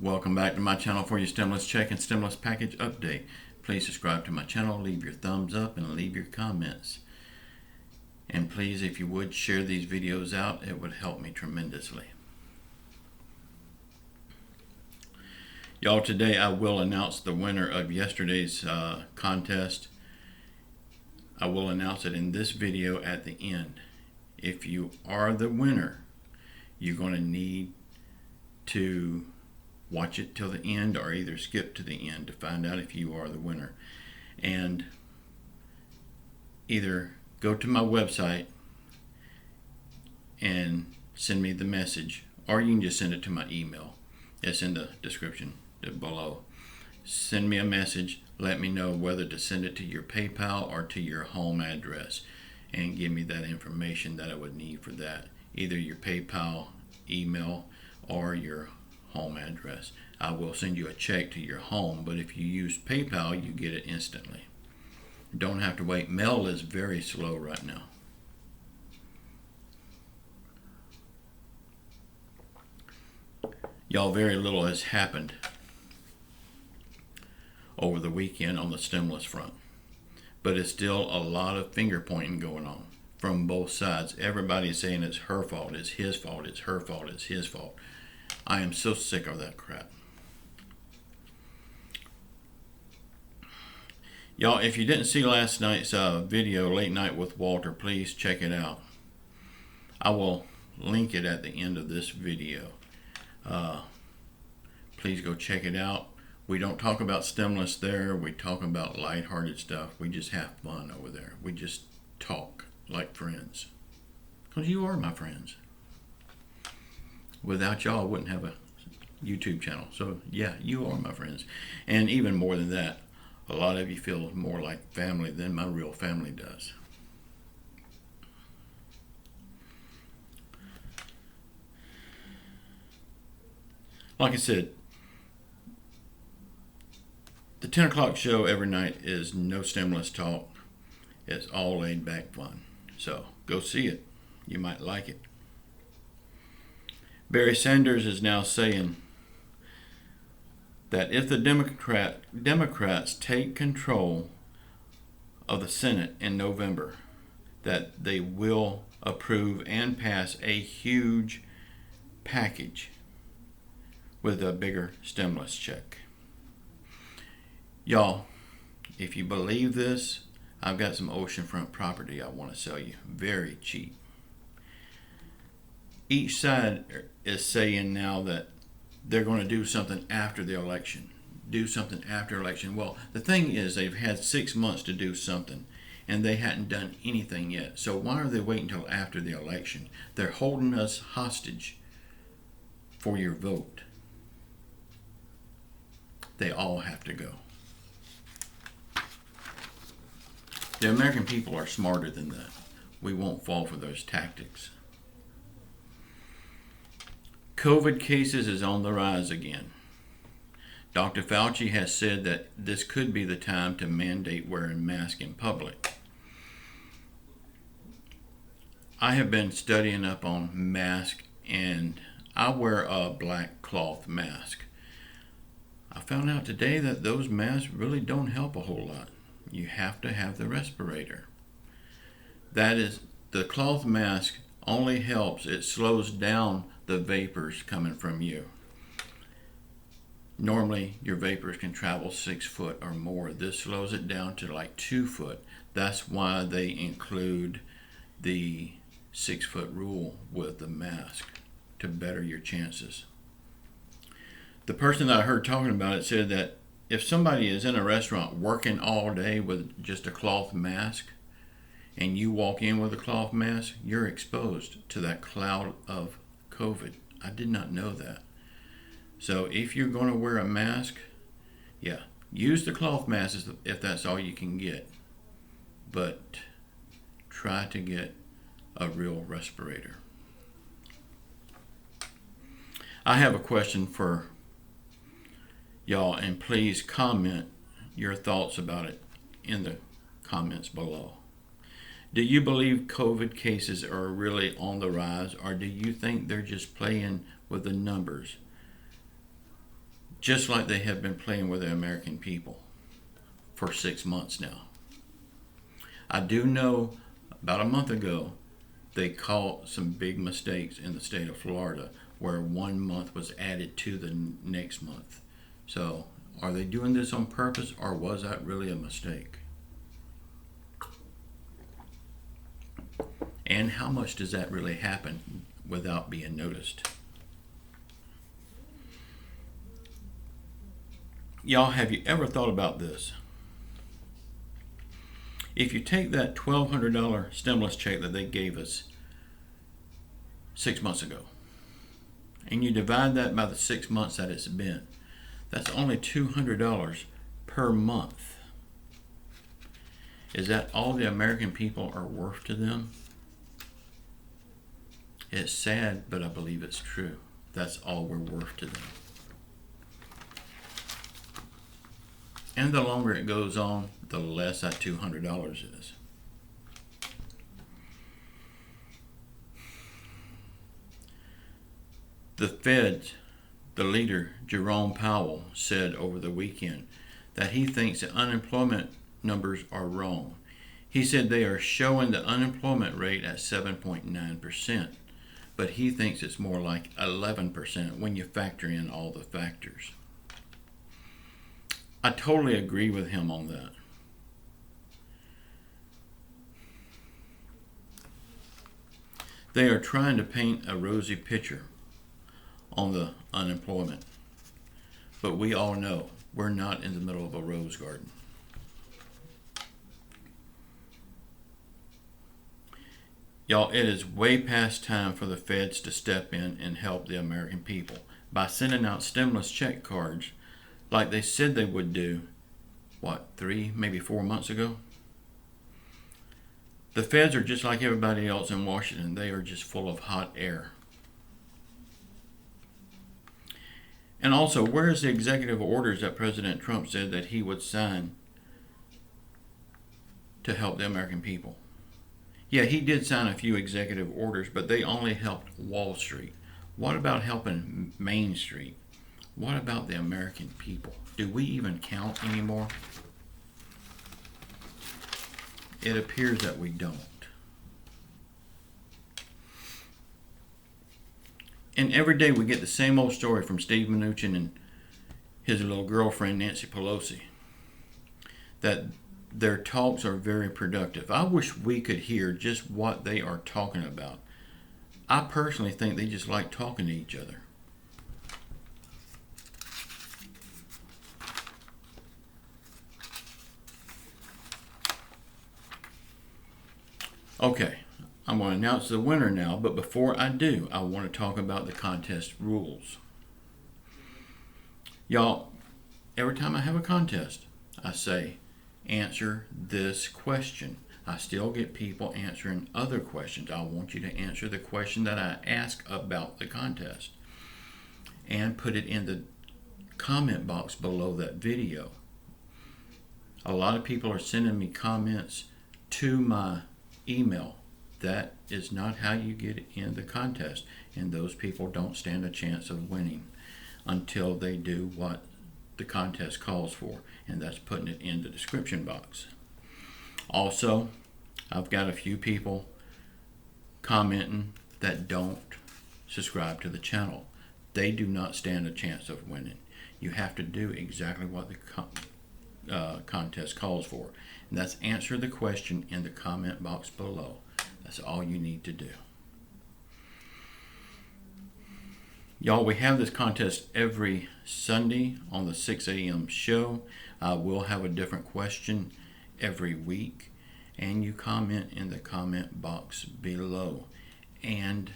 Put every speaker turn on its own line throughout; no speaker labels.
Welcome back to my channel for your stimulus check and stimulus package update. Please subscribe to my channel, leave your thumbs up, and leave your comments. And please, if you would, share these videos out. It would help me tremendously. Y'all, today I will announce the winner of yesterday's contest. I will announce it in this video at the end. If you are the winner, you're going to need to watch it till the end, or either skip to the end to find out if you are the winner. And either go to my website and send me the message, or you can just send it to my email. It's in the description below. Send me a message, let me know whether to send it to your PayPal or to your home address, and give me that information that I would need for that, either your PayPal, email, or your home address. I will send you a check to your home, but if you use PayPal, you get it instantly. Don't have to wait. Mail is very slow right now. Y'all, very little has happened over the weekend on the stimulus front, but it's still a lot of finger pointing going on from both sides. Everybody's saying it's her fault, it's his fault, it's her fault, it's his fault. I am so sick of that crap. Y'all, if you didn't see last night's video, Late Night with Walter, please check it out. I will link it at the end of this video. Please go check it out. We don't talk about stimulus there. We talk about lighthearted stuff. We just have fun over there. We just talk like friends. Because you are my friends. Without y'all, I wouldn't have a YouTube channel. So yeah, you are my friends. And even more than that, a lot of you feel more like family than my real family does. Like I said, the 10 o'clock show every night is no stimulus talk. It's all laid back fun. So go see it. You might like it. Barry Sanders is now saying that if the Democrats take control of the Senate in November, that they will approve and pass a huge package with a bigger stimulus check. Y'all, if you believe this, I've got some oceanfront property I want to sell you. Very cheap. Each side is saying now that they're going to do something after the election. Do something after election. Well, the thing is, they've had 6 months to do something, and they hadn't done anything yet. So why are they waiting until after the election? They're holding us hostage for your vote. They all have to go. The American people are smarter than that. We won't fall for those tactics. COVID cases is on the rise again. Dr. Fauci has said that this could be the time to mandate wearing masks in public. I have been studying up on masks, and I wear a black cloth mask. I found out today that those masks really don't help a whole lot. You have to have the respirator. That is, the cloth mask only helps, it slows down the vapors coming from you. Normally your vapors can travel 6 foot or more. This slows it down to like 2 foot. That's why they include the 6 foot rule with the mask, to better your chances. The person that I heard talking about it said that if somebody is in a restaurant working all day with just a cloth mask, and you walk in with a cloth mask, you're exposed to that cloud of COVID. I did not know that. So if you're going to wear a mask, yeah, use the cloth mask if that's all you can get. But try to get a real respirator. I have a question for y'all, and please comment your thoughts about it in the comments below. Do you believe COVID cases are really on the rise, or do you think they're just playing with the numbers just like they have been playing with the American people for 6 months now. I do know about a month ago they caught some big mistakes in the state of Florida where 1 month was added to the next month. So are they doing this on purpose, or was that really a mistake? And how much does that really happen without being noticed? Y'all, have you ever thought about this? If you take that $1,200 stimulus check that they gave us 6 months ago, and you divide that by the 6 months that it's been, that's only $200 per month. Is that all the American people are worth to them? It's sad, but I believe it's true. That's all we're worth to them. And the longer it goes on, the less that $200 is. The Fed, the leader, Jerome Powell, said over the weekend that he thinks the unemployment numbers are wrong. He said they are showing the unemployment rate at 7.9%, but he thinks it's more like 11% when you factor in all the factors. I totally agree with him on that. They are trying to paint a rosy picture on the unemployment, but we all know we're not in the middle of a rose garden. Y'all, it is way past time for the feds to step in and help the American people by sending out stimulus check cards like they said they would do, 3, maybe 4 months ago? The feds are just like everybody else in Washington. They are just full of hot air. And also, where's the executive orders that President Trump said that he would sign to help the American people? Yeah, he did sign a few executive orders, but they only helped Wall Street. What about helping Main Street? What about the American people? Do we even count anymore? It appears that we don't. And every day we get the same old story from Steve Mnuchin and his little girlfriend Nancy Pelosi, that their talks are very productive. I wish we could hear just what they are talking about. I personally think they just like talking to each other. Okay, I'm going to announce the winner now, but before I do, I want to talk about the contest rules. Y'all, every time I have a contest, I say, answer this question. I still get people answering other questions. I want you to answer the question that I ask about the contest and put it in the comment box below that video. A lot of people are sending me comments to my email. That is not how you get in the contest, and those people don't stand a chance of winning until they do what the contest calls for, and that's putting it in the description box. Also, I've got a few people commenting that don't subscribe to the channel. They do not stand a chance of winning. You have to do exactly what the contest calls for, and that's answer the question in the comment box below. That's all you need to do. Y'all, we have this contest every Sunday on the 6 a.m. show. We'll have a different question every week, and you comment in the comment box below, and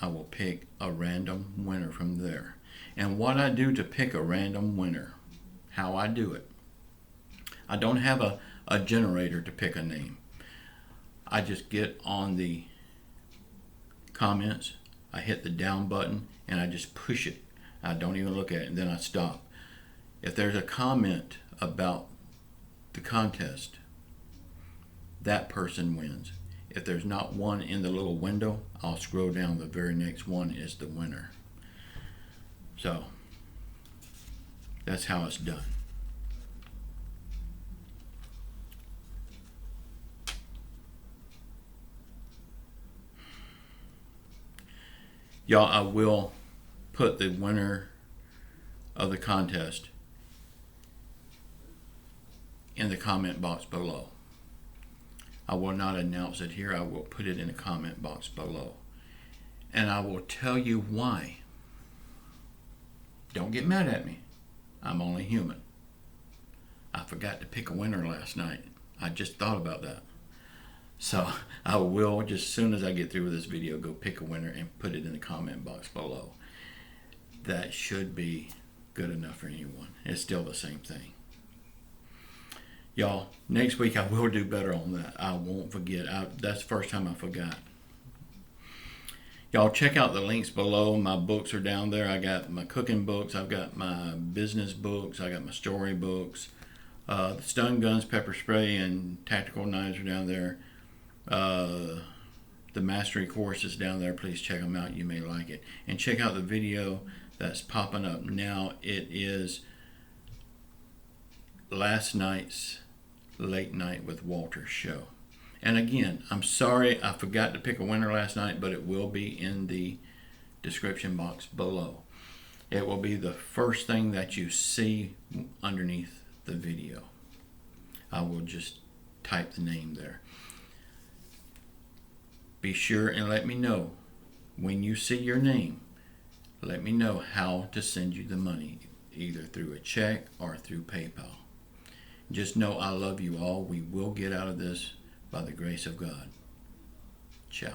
I will pick a random winner from there. And what I do to pick a random winner, how I do it, I don't have a generator to pick a name. I just get on the comments, I hit the down button, and I just push it. I don't even look at it, and then I stop. If there's a comment about the contest, that person wins. If there's not one in the little window, I'll scroll down. The very next one is the winner. So, That's how it's done. Y'all, I will put the winner of the contest in the comment box below. I will not announce it here. I will put it in the comment box below. And I will tell you why. Don't get mad at me. I'm only human. I forgot to pick a winner last night. I just thought about that. So I will, just as soon as I get through with this video, go pick a winner and put it in the comment box below. That should be good enough for anyone. It's still the same thing. Y'all, next week I will do better on that. I won't forget. That's the first time I forgot. Y'all, check out the links below. My books are down there. I got my cooking books. I've got my business books. I got my story books. The stun guns, pepper spray, and tactical knives are down there. The mastery course is down there. Please check them out. You may like it. And check out the video that's popping up now. It is last night's Late Night with Walter show. And again, I'm sorry I forgot to pick a winner last night, but it will be in the description box below. It will be the first thing that you see underneath the video. I will just type the name there. Be sure and let me know when you see your name. Let me know how to send you the money, either through a check or through PayPal. Just know I love you all. We will get out of this by the grace of God. Ciao.